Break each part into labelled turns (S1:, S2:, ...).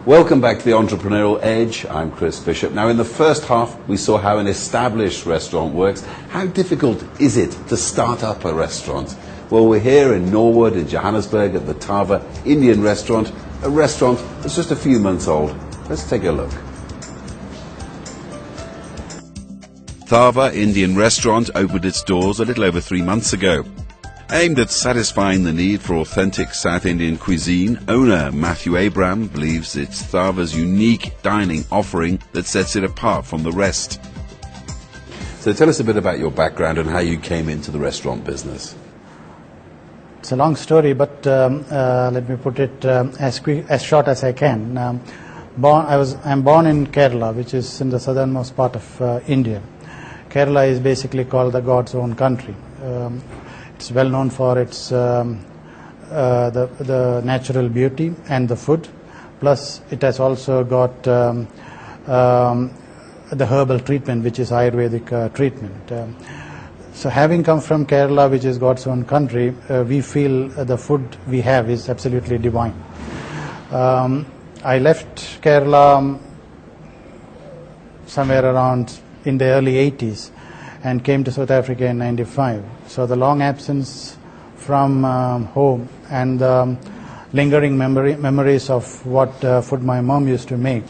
S1: Welcome back to the Entrepreneurial Edge. I'm Chris Bishop. Now, in the first half, we saw how an established restaurant works. How difficult is it to start up a restaurant? Well, we're here in Norwood in Johannesburg at the Thava Indian Restaurant, a restaurant that's just a few months old. Let's take a look. Thava Indian Restaurant opened its doors a little over 3 months ago. Aimed at satisfying the need for authentic South Indian cuisine, owner Matthew Abram believes it's Thava's unique dining offering that sets it apart from the rest. So tell us a bit about your background and how you came into the restaurant business.
S2: It's a long story, but let me put it as short as I can. I'm born in Kerala, which is in the southernmost part of India. Kerala is basically called the God's own country. It's well known for its the natural beauty and the food. Plus, it has also got the herbal treatment, which is Ayurvedic treatment. So, having come from Kerala, which is God's own country, we feel the food we have is absolutely divine. I left Kerala somewhere around in the early 80s. And came to South Africa in '95. So the long absence from home and the lingering memories of what food my mom used to make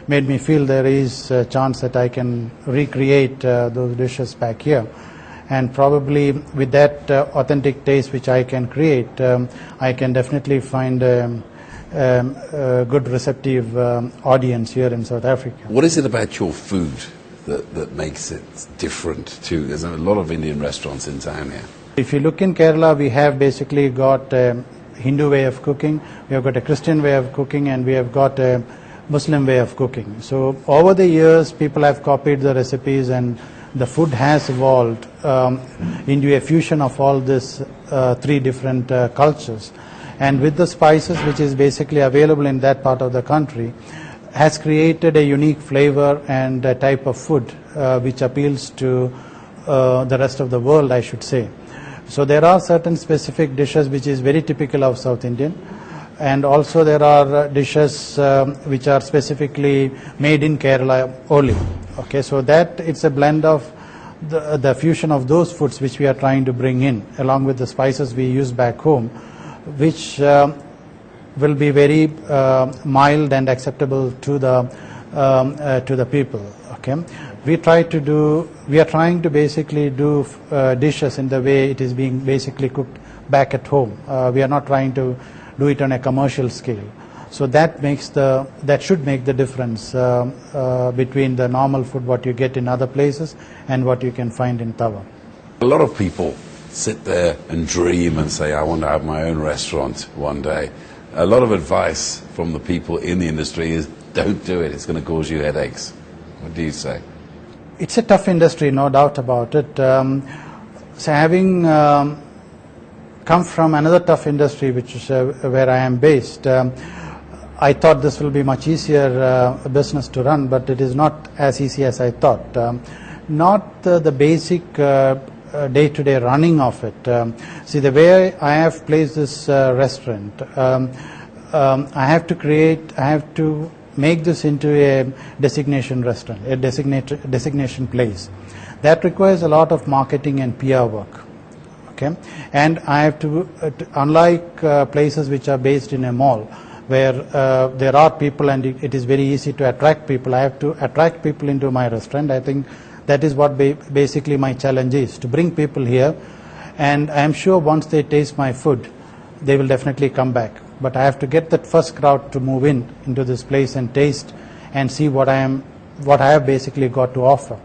S2: made me feel there is a chance that I can recreate those dishes back here. And probably with that authentic taste which I can create, I can definitely find a good receptive audience here in South Africa.
S1: What is it about your food that makes it different too? There's a lot of Indian restaurants in town here.
S2: If you look in Kerala, we have basically got a Hindu way of cooking, we have got a Christian way of cooking, and we have got a Muslim way of cooking. So over the years, people have copied the recipes, and the food has evolved into a fusion of all these three different cultures. And with the spices, which is basically available in that part of the country, has created a unique flavor and a type of food which appeals to the rest of the world, I should say. So there are certain specific dishes which is very typical of South Indian, and also there are dishes which are specifically made in Kerala only. Okay, so that it's a blend of the fusion of those foods which we are trying to bring in, along with the spices we use back home, which will be very mild and acceptable to the people. Okay, we are trying to basically do dishes in the way it is being basically cooked back at home. We are not trying to do it on a commercial scale. So that should make the difference between the normal food what you get in other places and what you can find in Thava.
S1: A lot of people sit there and dream and say, I want to have my own restaurant one day. A lot of advice from the people in the industry is don't do it, it's going to cause you headaches. What do you say?
S2: It's a tough industry, no doubt about it. So having come from another tough industry, which is where I am based, I thought this will be much easier business to run, but it is not as easy as I thought. Not the basic day-to-day running of it. See, the way I have placed this restaurant, I have to make this into a designation restaurant, a designation place. That requires a lot of marketing and PR work. Okay, and I have to, unlike places which are based in a mall, where there are people and it is very easy to attract people, I have to attract people into my restaurant. I think that is what basically my challenge is, to bring people here, and I am sure once they taste my food, they will definitely come back. But I have to get that first crowd to move into this place and taste and see what I have basically got to offer.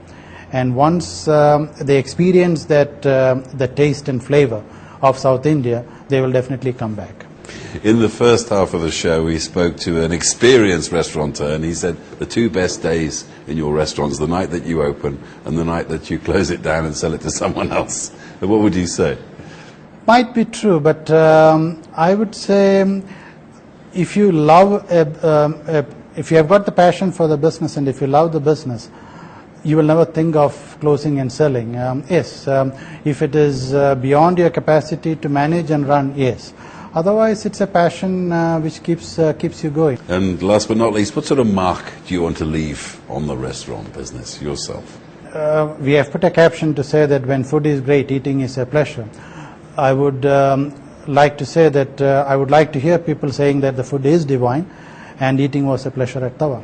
S2: And once they experience that the taste and flavor of South India, they will definitely come back.
S1: In the first half of the show, we spoke to an experienced restaurateur, and he said the two best days in your restaurant is the night that you open and the night that you close it down and sell it to someone else. What would you say?
S2: Might be true, but I would say if you love, if you have got the passion for the business and if you love the business, you will never think of closing and selling. Yes, if it is beyond your capacity to manage and run, yes. Otherwise, it's a passion which keeps you going.
S1: And last but not least, what sort of mark do you want to leave on the restaurant business yourself?
S2: We have put a caption to say that when food is great, eating is a pleasure. I would like to say that I would like to hear people saying that the food is divine and eating was a pleasure at Thava.